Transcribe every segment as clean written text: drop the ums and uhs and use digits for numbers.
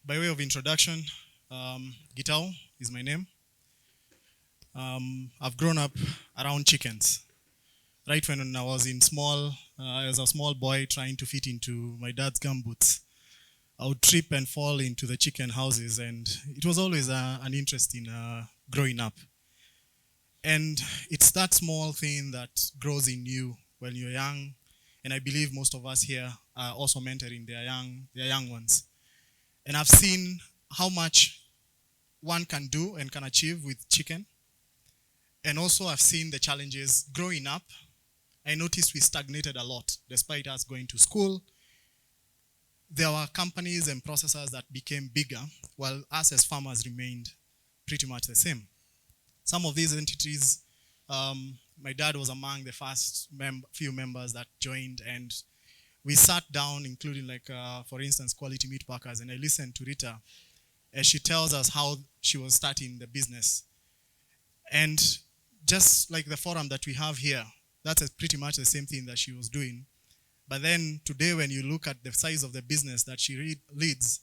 By way of introduction, Gatau is my name. I've grown up around chickens. Right when I was as a small boy trying to fit into my dad's gumboots, I would trip and fall into the chicken houses, and it was always an interest in growing up. And it's that small thing that grows in you when you're young, and I believe most of us here are also mentoring their young ones. And I've seen how much one can do and can achieve with chicken. And also I've seen the challenges growing up. I noticed we stagnated a lot despite us going to school. There were companies and processors that became bigger while us as farmers remained pretty much the same. Some of these entities, my dad was among the first few members that joined, and we sat down, including for instance, Quality Meat Packers, and I listened to Rita as she tells us how she was starting the business. And just like the forum that we have here, that's pretty much the same thing that she was doing. But then today, when you look at the size of the business that she leads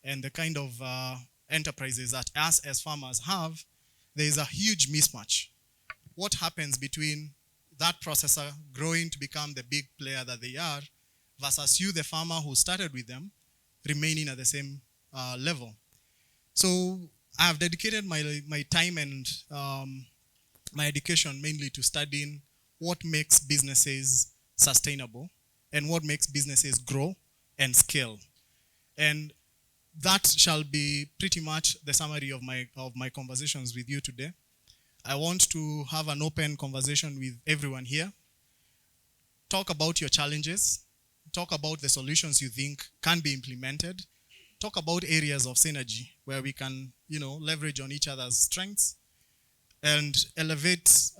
and the kind of enterprises that us as farmers have, there is a huge mismatch. What happens between that processor growing to become the big player that they are versus you, the farmer who started with them, remaining at the same level? So I've dedicated my time and my education mainly to studying what makes businesses sustainable and what makes businesses grow and scale. And that shall be pretty much the summary of my conversations with you today. I want to have an open conversation with everyone here. Talk about your challenges. Talk about the solutions you think can be implemented. Talk about areas of synergy where we can, leverage on each other's strengths and elevate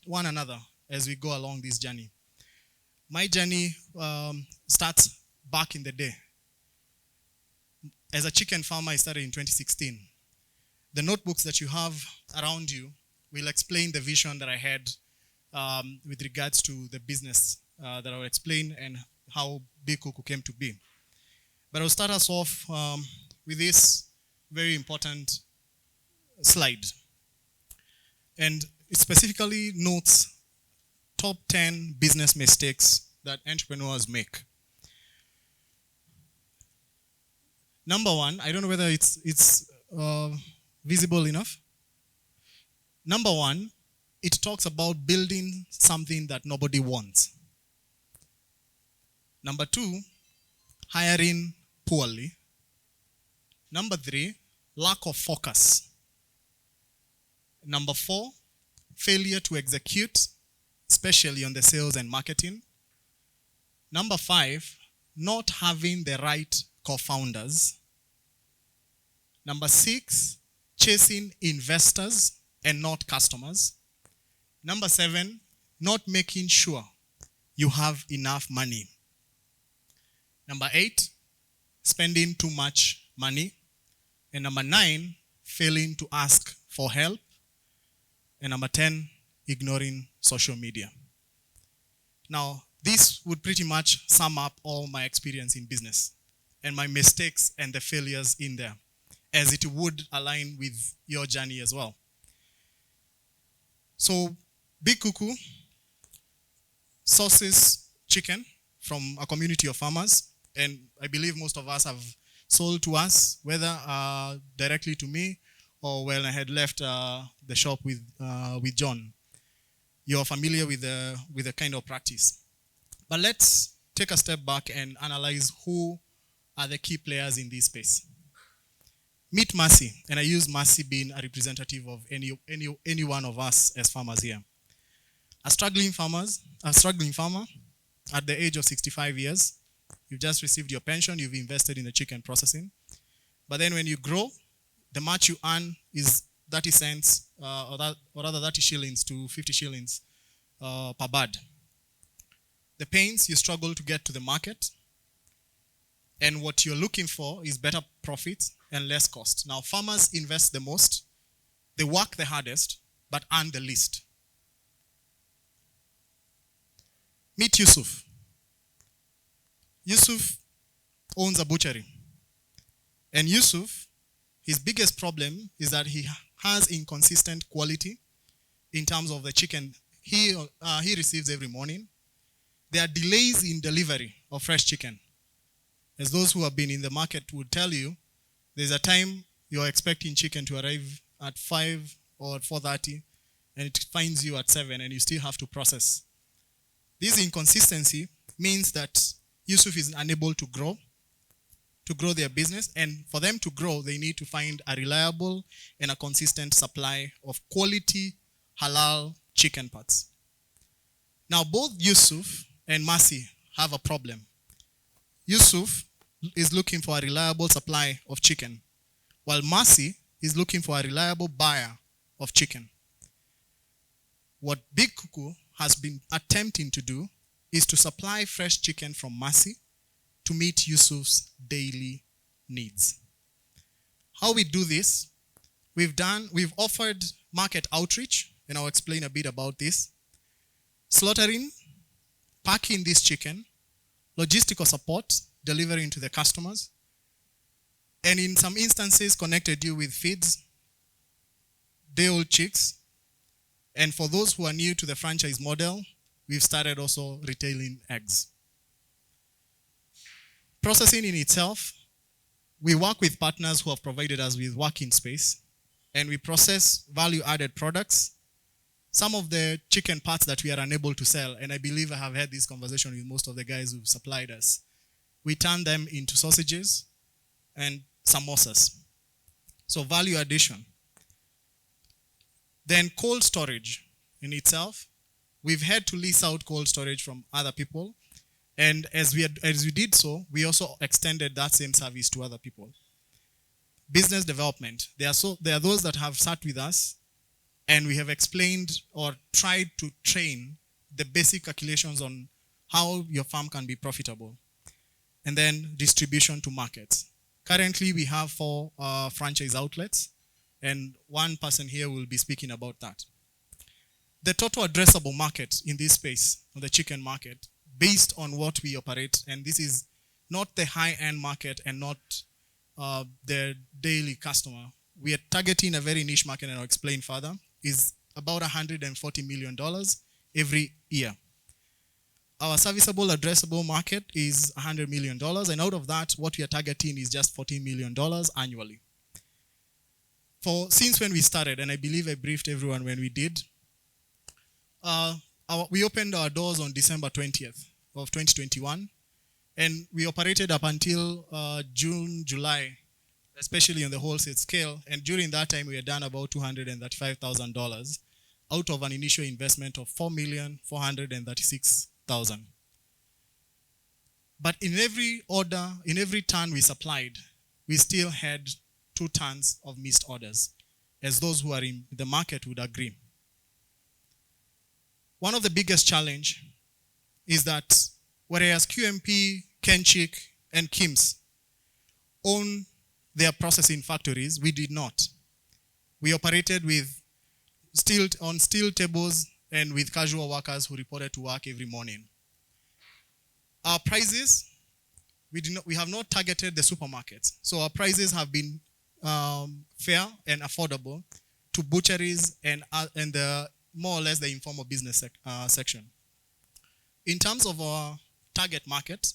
one another as we go along this journey. My journey starts back in the day. As a chicken farmer, I started in 2016. The notebooks that you have around you will explain the vision that I had with regards to the business that I will explain and how Big Kuku came to be. But I'll start us off with this very important slide. And it specifically notes top 10 business mistakes that entrepreneurs make. Number one, I don't know whether it's visible enough. Number one, it talks about building something that nobody wants. Number two, hiring poorly. Number three, lack of focus. Number four, failure to execute, especially on the sales and marketing. Number five, not having the right co-founders. Number six, chasing investors and not customers. Number seven, not making sure you have enough money. Number eight, spending too much money. And number nine, failing to ask for help. And number 10, ignoring social media. Now, this would pretty much sum up all my experience in business and my mistakes and the failures in there, as it would align with your journey as well. So, Big Kuku sources chicken from a community of farmers, and I believe most of us have sold to us, whether directly to me or when I had left the shop with John. You're familiar with the kind of practice. But let's take a step back and analyze who are the key players in this space. Meet Mercy, and I use Mercy being a representative of any one of us as farmers here. A struggling farmer at the age of 65 years. You've just received your pension, you've invested in the chicken processing. But then when you grow, the much you earn is 30 cents, or rather 30 shillings to 50 shillings per bird. The pains, you struggle to get to the market. And what you're looking for is better profit and less cost. Now, farmers invest the most, they work the hardest, but earn the least. Meet Yusuf. Yusuf owns a butchery. And Yusuf, his biggest problem is that he has inconsistent quality in terms of the chicken he receives every morning. There are delays in delivery of fresh chicken. As those who have been in the market would tell you, there's a time you're expecting chicken to arrive at 5 or 4:30, and it finds you at 7, and you still have to process. This inconsistency means that Yusuf is unable to grow their business, and for them to grow, they need to find a reliable and a consistent supply of quality halal chicken parts. Now, both Yusuf and Masi have a problem. Yusuf is looking for a reliable supply of chicken, while Masi is looking for a reliable buyer of chicken. What Big Kuku has been attempting to do is to supply fresh chicken from Masi to meet Yusuf's daily needs. How we do this, we've offered market outreach, and I'll explain a bit about this. Slaughtering, packing this chicken, logistical support, delivering to the customers, and in some instances connected you with feeds, day-old chicks, and for those who are new to the franchise model, we've started also retailing eggs. Processing in itself, we work with partners who have provided us with working space, and we process value-added products. Some of the chicken parts that we are unable to sell, and I believe I have had this conversation with most of the guys who've supplied us, we turn them into sausages and samosas. So value addition. Then cold storage in itself, we've had to lease out cold storage from other people, and as we did so, we also extended that same service to other people. Business development. There are those that have sat with us, and we have explained or tried to train the basic calculations on how your farm can be profitable. And then distribution to markets. Currently, we have 4 franchise outlets, and one person here will be speaking about that. The total addressable market in this space, the chicken market, based on what we operate, and this is not the high-end market and not the daily customer. We are targeting a very niche market, and I'll explain further, is about $140 million every year. Our serviceable addressable market is $100 million, and out of that, what we are targeting is just $14 million annually. Since when we started, and I believe I briefed everyone when we did, we opened our doors on December 20th of 2021, and we operated up until June, July, especially on the wholesale scale, and during that time, we had done about $235,000 out of an initial investment of $4,436,000. But in every order, in every ton we supplied, we still had 2 tons of missed orders, as those who are in the market would agree. One of the biggest challenge is that whereas QMP, Kenchik, and Kims own their processing factories, we did not. We operated with on steel tables and with casual workers who reported to work every morning. Our prices, we have not targeted the supermarkets. So our prices have been fair and affordable to butcheries and the more or less the informal business section. In terms of our target market,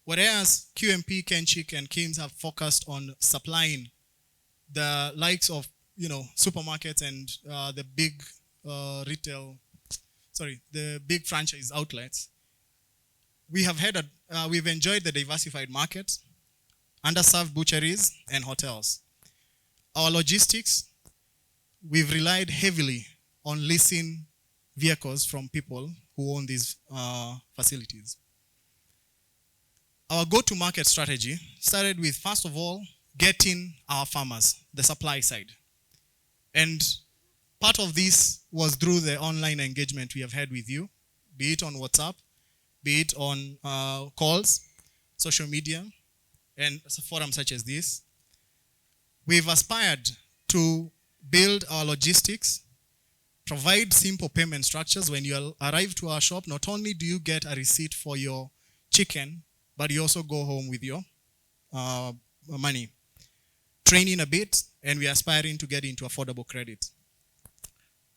whereas QMP, Kenchik, and Kims have focused on supplying the likes of supermarkets and the big the big franchise outlets, we've enjoyed the diversified market, underserved butcheries, and hotels. Our logistics, we've relied heavily on leasing vehicles from people who own these facilities. Our go-to-market strategy started with, first of all, getting our farmers, the supply side. And part of this was through the online engagement we have had with you, be it on WhatsApp, be it on calls, social media, and forums such as this. We've aspired to build our logistics, provide simple payment structures. When you arrive to our shop, not only do you get a receipt for your chicken, but you also go home with your money. training a bit, and we are aspiring to get into affordable credit.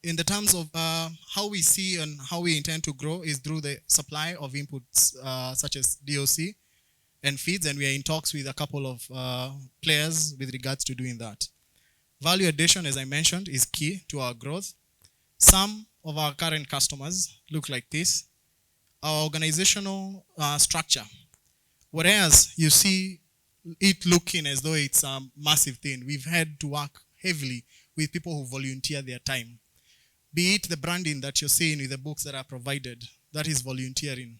In the terms of how we see and how we intend to grow is through the supply of inputs such as DOC and feeds, and we are in talks with a couple of players with regards to doing that. Value addition, as I mentioned, is key to our growth. Some of our current customers look like this. Our organizational structure, whereas you see it looking as though it's a massive thing, we've had to work heavily with people who volunteer their time. Be it the branding that you're seeing with the books that are provided, that is volunteering.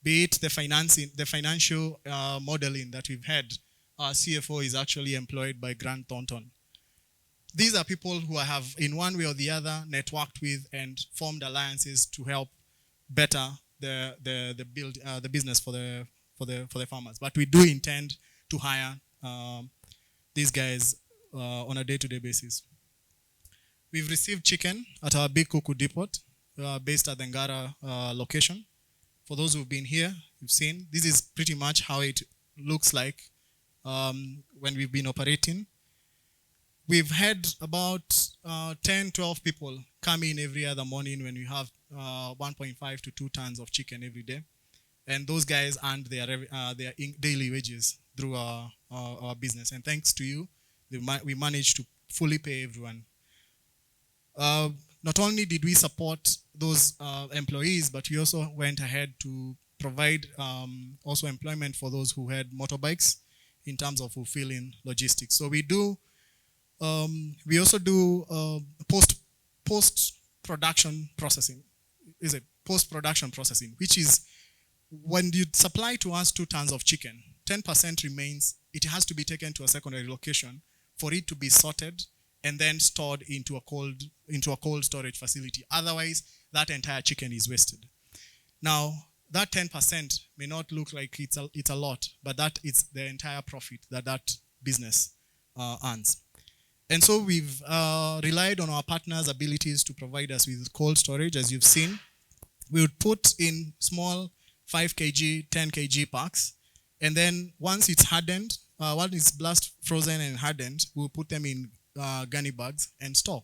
Be it the financing, the financial modeling that we've had, our CFO is actually employed by Grant Thornton. These are people who I have, in one way or the other, networked with and formed alliances to help better the business for the farmers. But we do intend to hire these guys on a day-to-day basis. We've received chicken at our Big Kuku depot, based at the Ngara location. For those who've been here, you've seen, this is pretty much how it looks like when we've been operating. We've had about 10, 12 people come in every other morning when we have 1.5 to 2 tons of chicken every day. And those guys earned their daily wages through our business. And thanks to you, we managed to fully pay everyone. Not only did we support those employees, but we also went ahead to provide also employment for those who had motorbikes in terms of fulfilling logistics. So we do, we also do post-production processing. Is it post-production processing, which is when you supply to us 2 tons of chicken, 10% remains. It has to be taken to a secondary location for it to be sorted and then stored into a cold storage facility. Otherwise, that entire chicken is wasted. Now, that 10% may not look like it's a lot, but that is the entire profit that business earns. And so we've relied on our partners' abilities to provide us with cold storage. As you've seen, we would put in small 5 kg, 10 kg packs, and then once it's hardened, once it's blast frozen and hardened, we'll put them in gunny bags and store.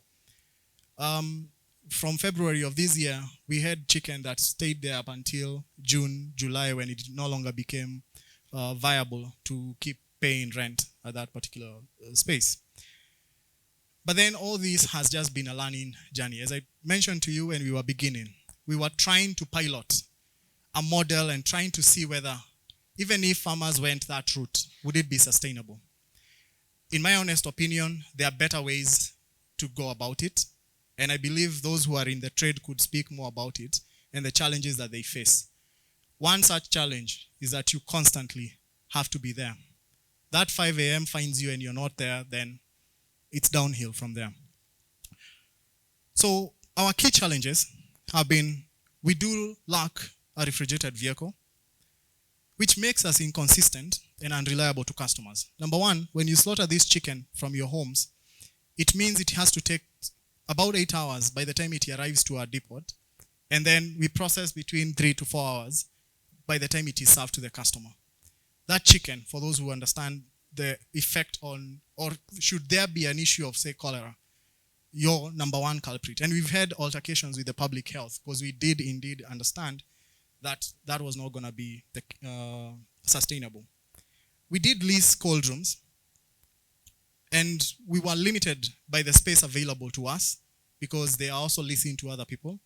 From February of this year, we had chicken that stayed there up until June, July, when it no longer became viable to keep paying rent at that particular space. But then all this has just been a learning journey. As I mentioned to you when we were beginning, we were trying to pilot a model and trying to see whether, even if farmers went that route, would it be sustainable? In my honest opinion, there are better ways to go about it. And I believe those who are in the trade could speak more about it and the challenges that they face. One such challenge is that you constantly have to be there. That 5 a.m. finds you and you're not there, then it's downhill from there. So our key challenges have been, we do lack a refrigerated vehicle, which makes us inconsistent and unreliable to customers. Number one, when you slaughter this chicken from your homes, it means it has to take about 8 hours by the time it arrives to our depot, and then we process between 3 to 4 hours by the time it is served to the customer. That chicken, for those who understand the effect on, or should there be an issue of, say, cholera, your number one culprit. And we've had altercations with the public health because we did indeed understand that that was not going to be sustainable. We did lease cold rooms, and we were limited by the space available to us because they are also leasing to other people.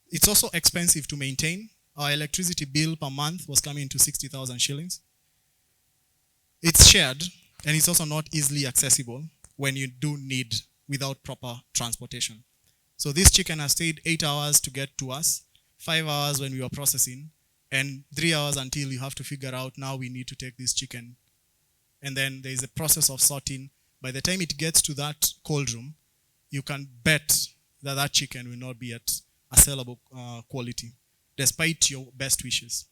It's also expensive to maintain. Our electricity bill per month was coming to 60,000 shillings. It's shared, and it's also not easily accessible when you do need without proper transportation. So this chicken has stayed 8 hours to get to us, 5 hours when we were processing, and 3 hours until you have to figure out, now we need to take this chicken. And then there is a process of sorting. By the time it gets to that cold room, you can bet that that chicken will not be at a sellable quality, despite your best wishes.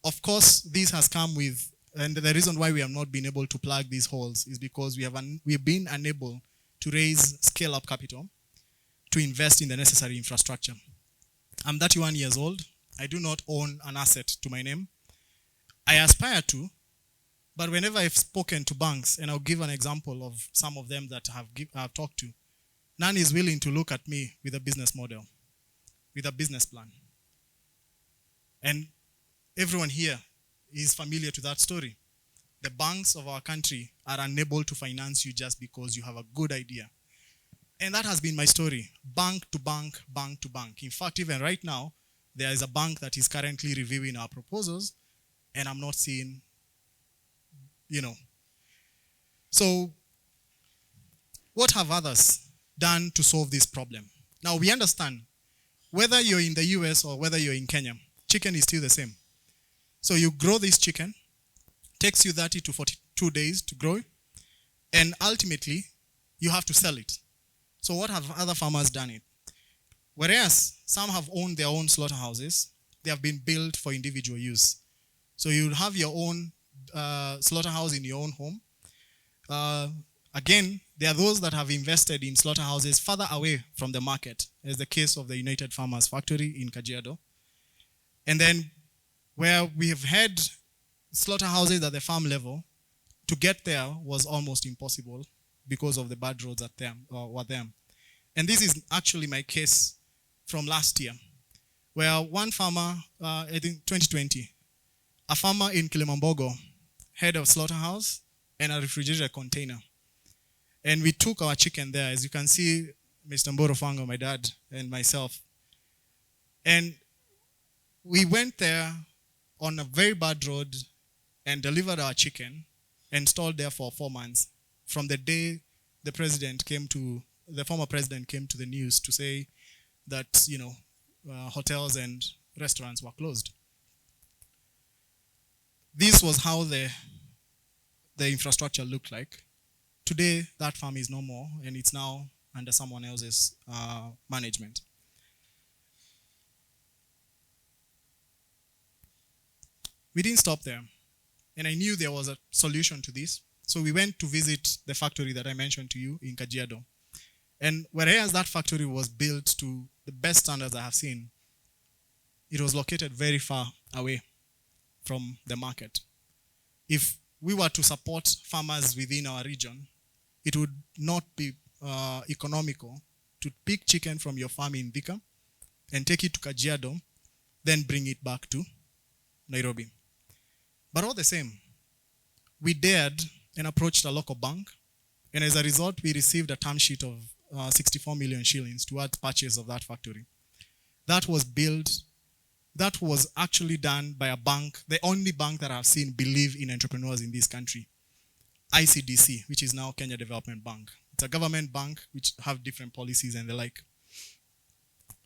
Of course, this has come with, and the reason why we have not been able to plug these holes is because we've been unable to raise scale-up capital to invest in the necessary infrastructure. I'm 31 years old. I do not own an asset to my name. I aspire to, But whenever I've spoken to banks, and I'll give an example of some of them that I've talked to, none is willing to look at me with a business model, with a business plan. And everyone here is familiar to that story. The banks of our country are unable to finance you just because you have a good idea. And that has been my story, bank to bank, bank to bank. In fact, even right now, there is a bank that is currently reviewing our proposals, and I'm not seeing, So, what have others done to solve this problem? Now, we understand, whether you're in the US or whether you're in Kenya, chicken is still the same. So you grow this chicken, takes you 30 to 42 days to grow, and ultimately, you have to sell it. So what have other farmers done it? Whereas some have owned their own slaughterhouses, they have been built for individual use. So you have your own slaughterhouse in your own home. Again, there are those that have invested in slaughterhouses further away from the market, as the case of the United Farmers Factory in Kajiado. And then where we have had slaughterhouses at the farm level, to get there was almost impossible because of the bad roads at them, were them. And this is actually my case from last year, where one farmer, I think 2020, a farmer in Kilimambogo had a slaughterhouse and a refrigerated container. And we took our chicken there, as you can see, Mr. Mborofango, my dad, and myself. And we went there on a very bad road and delivered our chicken and stalled there for 4 months from the day the former president came to the news to say that, hotels and restaurants were closed. This was how the infrastructure looked like. Today, that farm is no more, and it's now under someone else's management. We didn't stop there, and I knew there was a solution to this. So we went to visit the factory that I mentioned to you in Kajiado. And whereas that factory was built to the best standards I have seen, it was located very far away from the market. If we were to support farmers within our region, it would not be economical to pick chicken from your farm in Thika and take it to Kajiado, then bring it back to Nairobi. But all the same, we dared and approached a local bank, and as a result, we received a term sheet of 64 million shillings towards purchase of that factory. That was actually done by a bank, the only bank that I've seen believe in entrepreneurs in this country, ICDC, which is now Kenya Development Bank. It's a government bank which have different policies and the like.